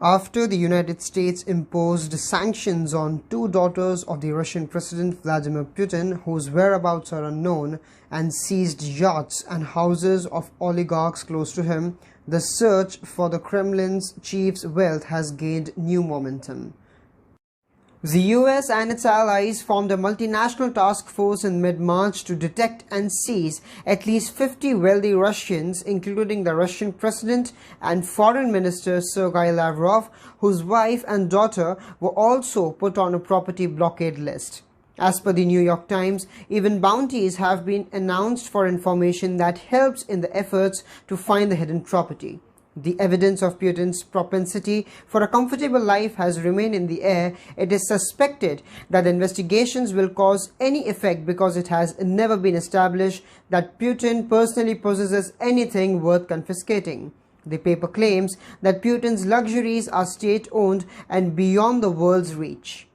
After the United States imposed sanctions on two daughters of the Russian President Vladimir Putin, whose whereabouts are unknown, and seized yachts and houses of oligarchs close to him, the search for the Kremlin's chief's wealth has gained new momentum. The US and its allies formed a multinational task force in mid-March to detect and seize at least 50 wealthy Russians, including the Russian President and Foreign Minister Sergei Lavrov, whose wife and daughter were also put on a property blockade list. As per the New York Times, even bounties have been announced for information that helps in the efforts to find the hidden property. The evidence of Putin's propensity for a comfortable life has remained in the air. It is suspected that the investigations will cause any effect because it has never been established that Putin personally possesses anything worth confiscating. The paper claims that Putin's luxuries are state-owned and beyond the world's reach.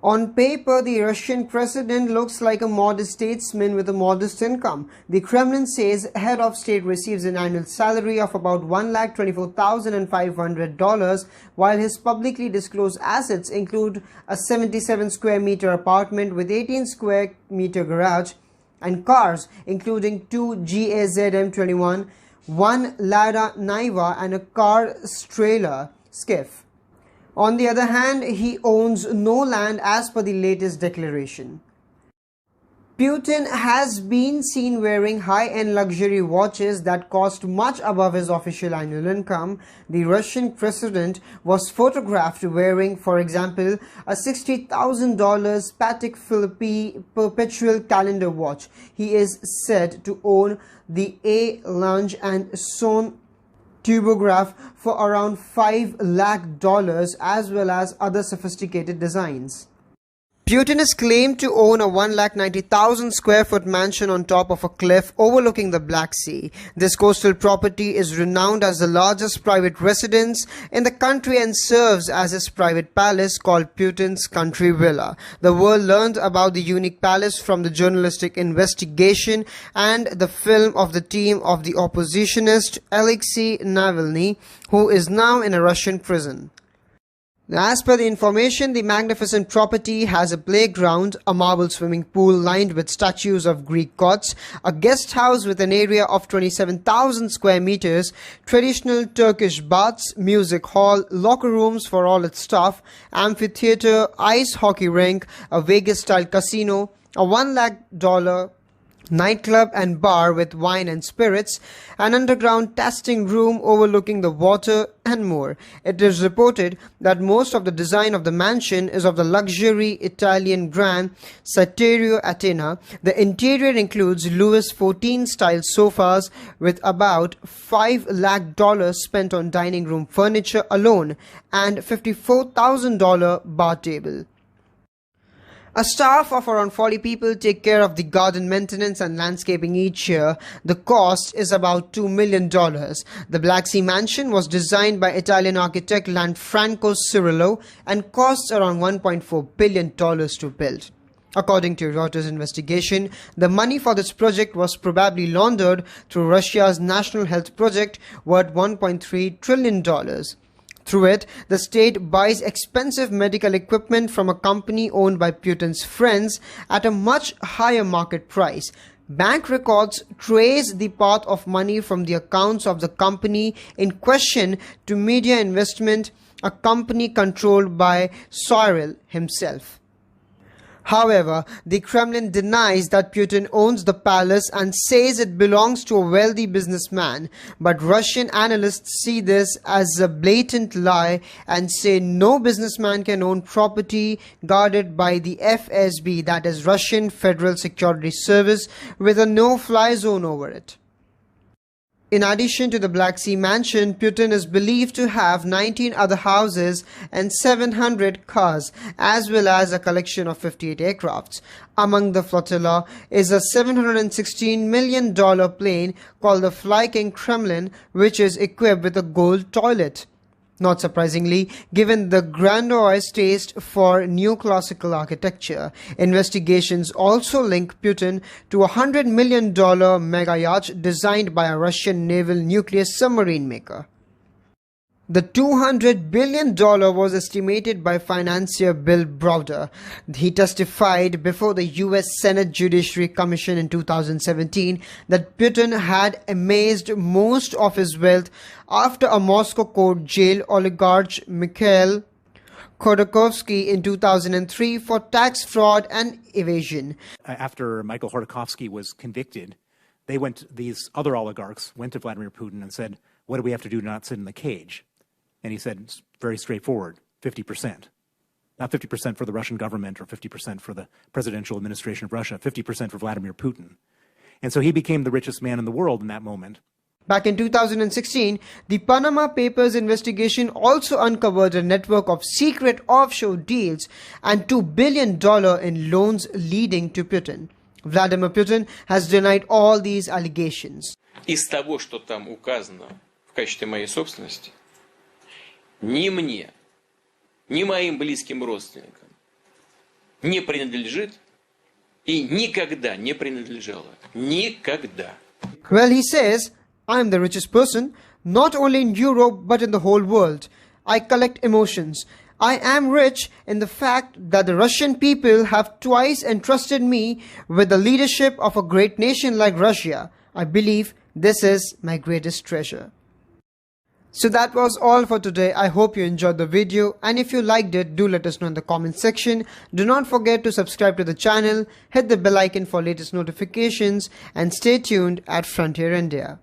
On paper, the Russian president looks like a modest statesman with a modest income. The Kremlin says head of state receives an annual salary of about $1,24,500, while his publicly disclosed assets include a 77 square meter apartment with 18 square meter garage and cars, including two GAZ M21, one Lada Niva, and a car trailer skiff. On the other hand, he owns no land as per the latest declaration. Putin has been seen wearing high-end luxury watches that cost much above his official annual income. The Russian president was photographed wearing, for example, a $60,000 Patek Philippe perpetual calendar watch. He is said to own the A. Lange and Son Tubograph for around $5 lakh, as well as other sophisticated designs. Putin is claimed to own a 1,90,000 square foot mansion on top of a cliff overlooking the Black Sea. This coastal property is renowned as the largest private residence in the country and serves as his private palace called Putin's Country Villa. The world learned about the unique palace from the journalistic investigation and the film of the team of the oppositionist Alexei Navalny, who is now in a Russian prison. As per the information, the magnificent property has a playground, a marble swimming pool lined with statues of Greek gods, a guest house with an area of 27,000 square meters, traditional Turkish baths, music hall, locker rooms for all its staff, amphitheater, ice hockey rink, a Vegas-style casino, a $1 lakh nightclub and bar with wine and spirits, an underground tasting room overlooking the water, and more. It is reported that most of the design of the mansion is of the luxury Italian brand Saterio Atena. The interior includes Louis XIV style sofas with about $5 lakh spent on dining room furniture alone and $54,000 bar table. A staff of around 40 people take care of the garden maintenance and landscaping each year. The cost is about $2 million. The Black Sea Mansion was designed by Italian architect Lanfranco Cirillo and costs around $1.4 billion to build. According to Reuters investigation, the money for this project was probably laundered through Russia's national health project worth $1.3 trillion. Through it, the state buys expensive medical equipment from a company owned by Putin's friends at a much higher market price. Bank records trace the path of money from the accounts of the company in question to Media Investment, a company controlled by Cyril himself. However, the Kremlin denies that Putin owns the palace and says it belongs to a wealthy businessman. But Russian analysts see this as a blatant lie and say no businessman can own property guarded by the FSB, that is Russian Federal Security Service, with a no-fly zone over it. In addition to the Black Sea Mansion, Putin is believed to have 19 other houses and 700 cars, as well as a collection of 58 aircrafts. Among the flotilla is a $716 million plane called the Fly King Kremlin, which is equipped with a gold toilet. Not surprisingly, given the grandiose taste for neoclassical architecture, investigations also link Putin to a $100 million mega yacht designed by a Russian naval nuclear submarine maker. The $200 billion was estimated by financier Bill Browder. He testified before the US Senate Judiciary Commission in 2017 that Putin had amassed most of his wealth after a Moscow court jailed oligarch Mikhail Khodorkovsky in 2003 for tax fraud and evasion. After Michael Khodorkovsky was convicted, these other oligarchs went to Vladimir Putin and said, "What do we have to do to not sit in the cage?" And he said, it's very straightforward, 50%. Not 50% for the Russian government or 50% for the presidential administration of Russia, 50% for Vladimir Putin. And so he became the richest man in the world in that moment. Back in 2016, the Panama Papers investigation also uncovered a network of secret offshore deals and $2 billion in loans leading to Putin. Vladimir Putin has denied all these allegations. Из того, что там указано в качестве моей собственности, ни мне, ни моим близким родственникам не принадлежит и никогда не принадлежало. Никогда. Well, he says, I am the richest person, not only in Europe but in the whole world. I collect emotions. I am rich in the fact that the Russian people have twice entrusted me with the leadership of a great nation like Russia. I believe this is my greatest treasure. So that was all for today. I hope you enjoyed the video, and if you liked it, do let us know in the comment section. Do not forget to subscribe to the channel, hit the bell icon for latest notifications, and stay tuned at Frontier India.